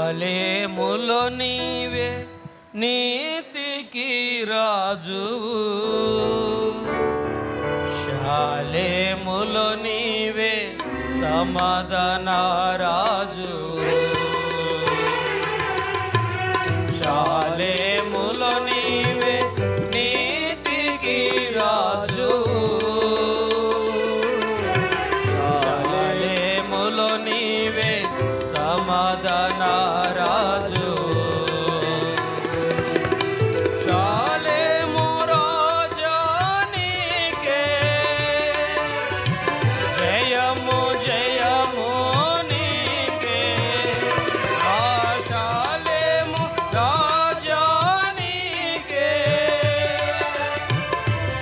శాలేములో నీవే నీతికి రాజువు, శాలేములో నీవే సమాధాన రాజువు, శాలేములో నీవే నీతికి రాజువు, శాలేములో నీవే సమాధాన రాజు, శాలేము రాజా నీకే జయము జయము నీకే, శాలేము రాజా నీకే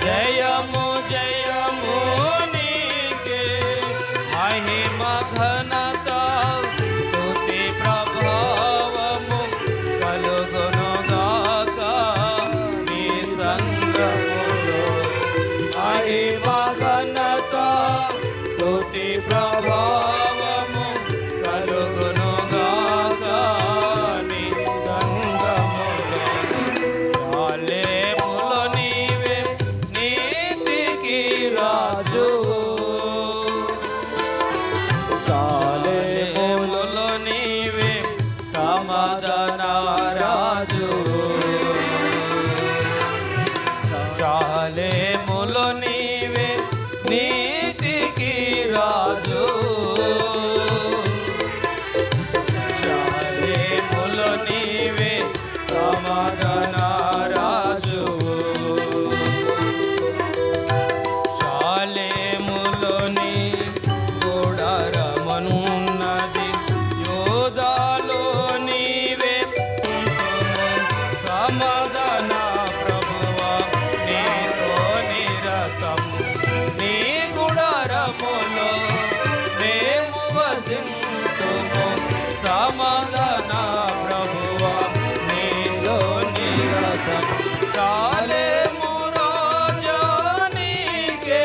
జయము జయము నీకే, మహిమ ఘనత ప్రభావము కలుగునుగాక నీ సంగములో, మహిమ ఘనత స్తుతి ప్రభావము కలుగునుగాక నీ సంగములో, శాలేములో నీవే నీతికి రాజువు, శాలేములో నీవే సమాధాన రాజు, శాలేములో నీవే నీతికి రాజు, శాలేములో నీవే సమాధాన రాజు, శాలేములో నీ గుడారమున్నది, యోధాలో నీవే సమాధాన ప్రభువా నీతో నిరతం, నీ గుడారములో మేము వసింతుము, సమాధాన ప్రభువా నీతో నిరతం, శాలేము రాజా నీకే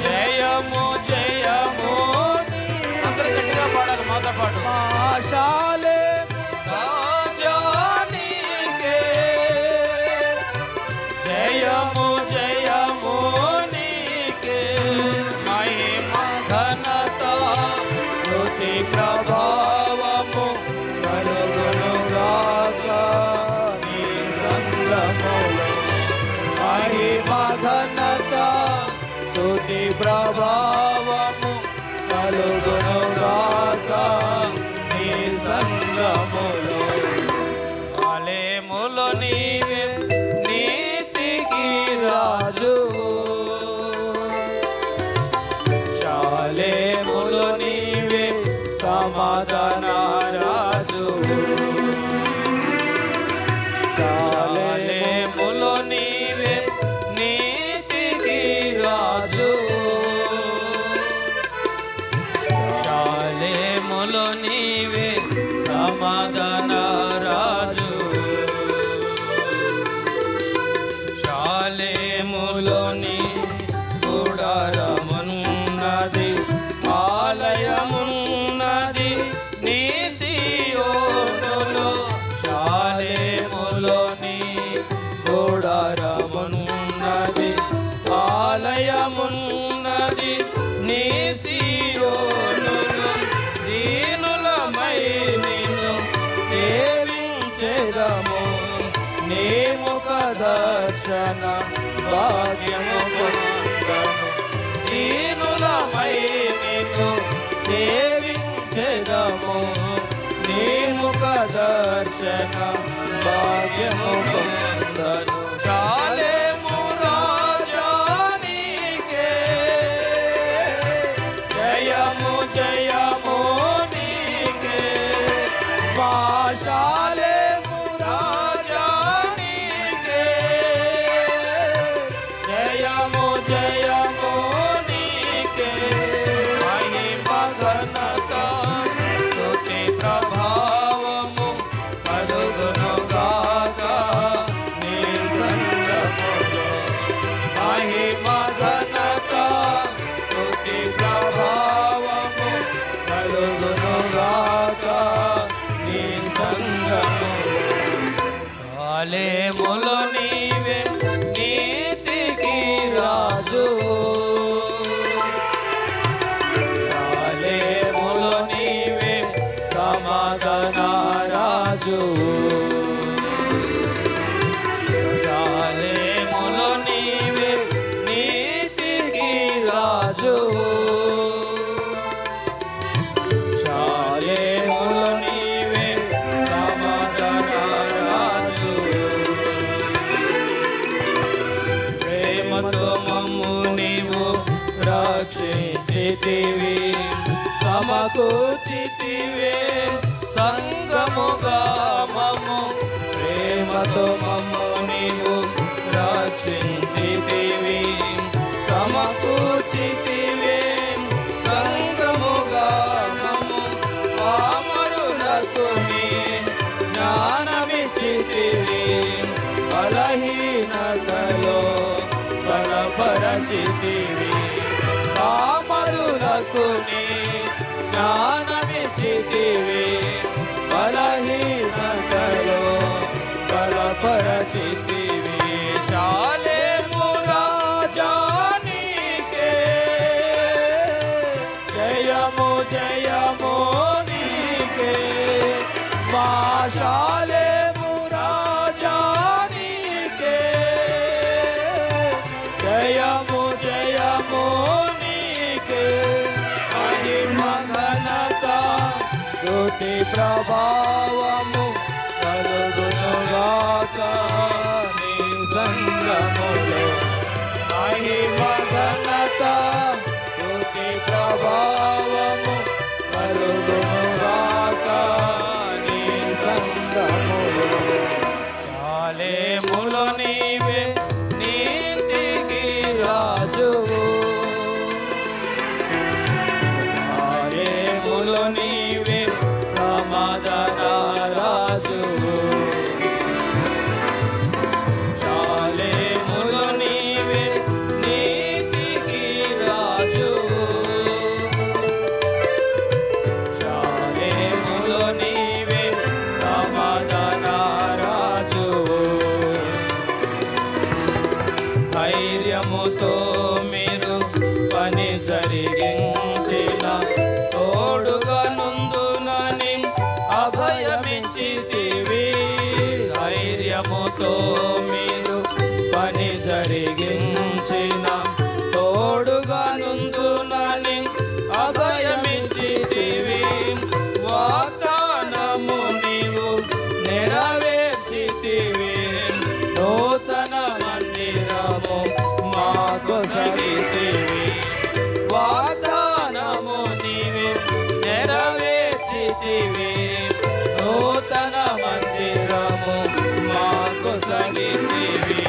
జయము జయము, అందరూ గట్టిగా పాడాలి మాతో పాటు, శాలేము రాజా నీకే జయము జయము నీకే, మహిమ ఘనత స్తుతి ప్రభావము కలుగునుగాక నీ సంగములో, మహిమ ఘనత స్తుతి ప్రభావము కలుగునుగాక నీ సంగములో, శాలేములో నీవే నీతికి రాజువు, శాలేములో నీవే సమాధాన రాజువు, శాలేములో నీవే నీతికి రాజువు, శాలేములో నీవే సమాధాన రాజు, శాలేములో నీ గుడారమున్నది, ఆలయమున్నది నీ సీయోనులో, శాలేములో నీ గుడారమున్నది, ఆలయమున్నది నీ సీయోనులో, దీనులమై నిన్ను సేవించెదము, నీ ముఖ దర్శన భాగ్యము పొందము, దీనులమై నిన్ను సేవించెదము, నీ ముఖ దర్శన భాగ్యము పొందను, శాలేము రాజా నీకే జయము జయము నీకే, మా శాలేము రాజా నీకే జయము జయము నీకే, మహిమ ఘనత స్తుతి ప్రభావము కలుగును శాలేములో నీవే నీతికి రాజు, శాలేములో నీవే సమాధాన రాజు, శాలేములో నీవే నీతికి రాజు, శాలేములో నీవే సమాధాన రాజు. ప్రేమతో మమ్ము నీవు రక్షించితివి, సమకూర్చితివే సంగముగా మమ్ము. ప్రేమతో మమ్ము నీవు రక్షించితివి, సమకూర్చితివే సంగముగా మమ్ము. పామరులకు నీ జ్ఞానమిచ్చితివి, బలహీనతలో బలపరచితివి. పామరులకు నీ జ్ఞానమిచ్చితివి, బలహీనతలో బలపరచితివి. శాలేము రాజా నీకే జయము జయము నీకే, మా శాలేము రాజా నీకే జయము జయము నీకే. మహిమ ఘనత స్తుతి ప్రభావము కలుగునుగాక నీ సంగములో. మహిమ ఘనత స్తుతి ప్రభావము కలుగునుగాక నీ సంగములో. శాలేములో నీవే నీతికి రాజువు, శాలేములో నీవే సమాధాన రాజువు, శాలేములో నీవే నీతికి రాజువు, శాలేములో నీవే సమాధాన రాజువు. ధైర్యముతో మీరు పని జరిగించిన తోడుగా నుందునని అభయమిచ్చితివి. ధైర్యముతో మీరు పని జరిగించిన తోడుగా నుందునని అభయమిచ్చితివి. వాగ్దానము నీవు నెరవేర్చితివి, నూతన మందిరము మాకు సగితివి. వాగ్దానము నీవు నెరవేర్చితివి, నూతన మందిరము మాకు సగితివి.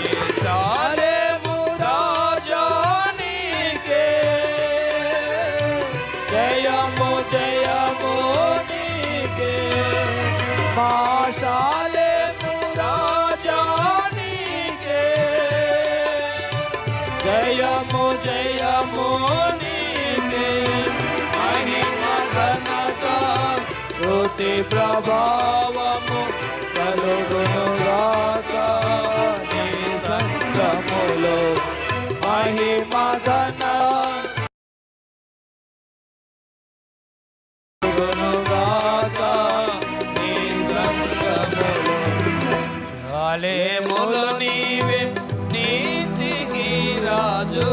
శాలేము రాజా నీకే జయము జయము నీకే, మా శాలేము రాజా నీకే జయము జయము నీకే. మహిమ ఘనత స్తుతి ప్రభావము కలుగునుగాక నీ సంగములో. మహిమ ఘనత కలుగునుగాక నీ సంగములో. శాలేములో నీవే నీతికి రాజు,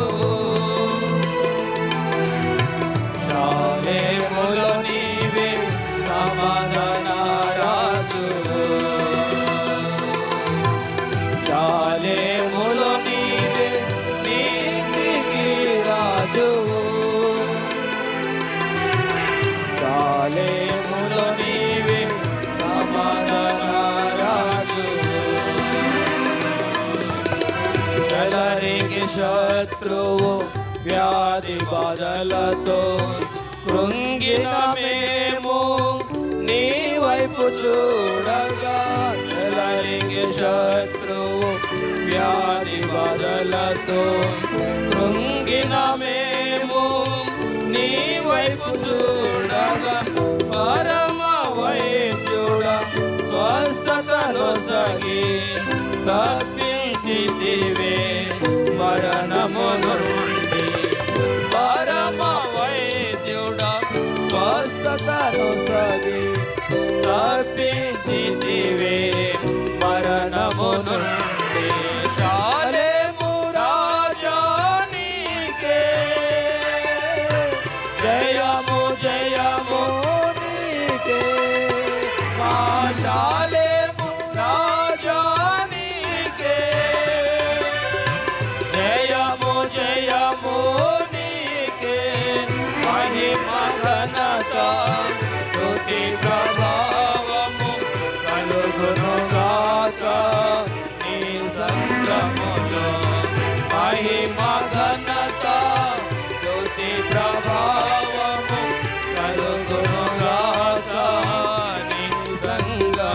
శాలేములో నీవే సమాధాన రాజు, శాలేములో నీవే నీతికి రాజు, శాలేములో నీవే సమాధాన రాజు. చెలరికి శత్రువు వ్యాధి బాధలతో కృంగిన మేము నీ వైపు చూడగా. చెలరికి శత్రువు వ్యాధి బాధలతో కృంగిన మేము నీ వైపు చూడగా. పరమ వైద్యుడ స్వస్థతను సగి స్వస్థతను సగి తప్పించితివే మరణము నుండి. షాలేము రాజా నీకే జయము జయము నీకే. మా షాలేము రాజా నీకే జయము జయము నీకే. మహిమ ఘనత స్తుతి ప్రభావము కలుగునుగాక నీ సంఘములో. మహిమ ఘనత స్తుతి ప్రభావము కలుగునుగాక నీ సంఘములో.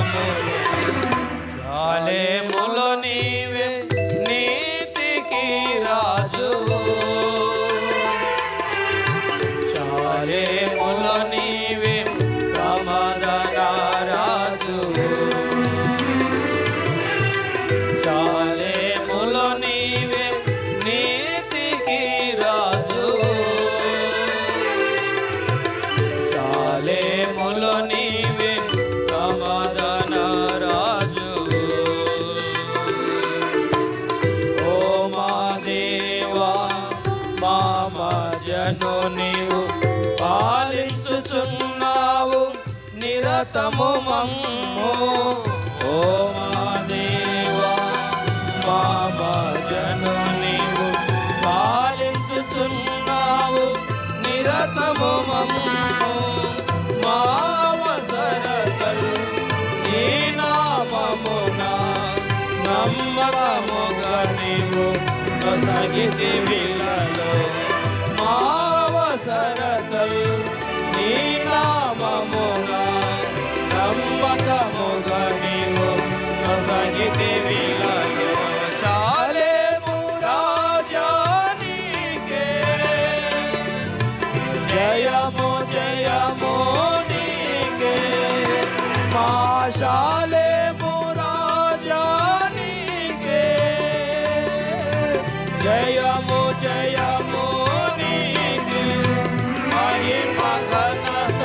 షాలేములో నీవే నీతికి రాజువు. షాలేములో నీవే సమాధాన రాజువు. షాలేములో నీవే నీతికి రాజువు. షాలేములో నీవే సమాధాన రాజువు. ఓ మా దేవా మా మధ్యను నీవు పాలించుచున్నావు నిరతము మమ్ము. ఓ మా దేవా మా మధ్యను నీవు పాలించుచున్నావు నిరతము మమ్ము. మా అవసరతలు నీ నామమున నమ్మకముగా నీవు నొసగితివిలలో. మా అవసరతలు నీ నామమున నమ్మకముగా నీవు నొసగితివిలలో. షాలేము రాజా నీకే జయము జయము నీకే. మా షాలేము రాజా నీకే జయము జయము నీకే. మహిమ ఘనత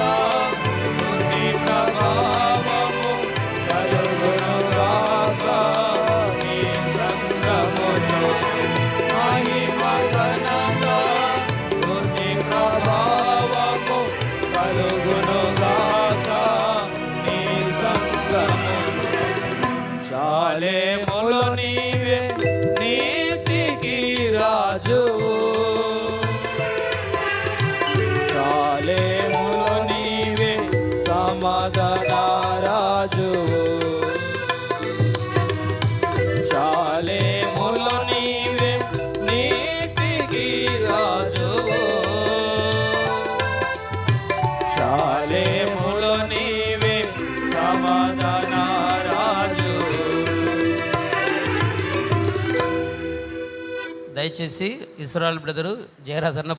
స్తుతి ప్రభావము కలుగునుగాక నీ సంఘములో. మహిమ ఘనత స్తుతి ప్రభావము కలుగునుగాక నీ సంఘములో. షాలేములో నీవే నీతికి రాజువు. షాలేములో నీవే సమాధాన రాజువు. షాలేములో నీవే నీతికి రాజువు. షాలేములో నీవే సమాధాన రాజువు. దయచేసి ఇస్రాయల్ బ్రదరు జయరాజ్ అన్న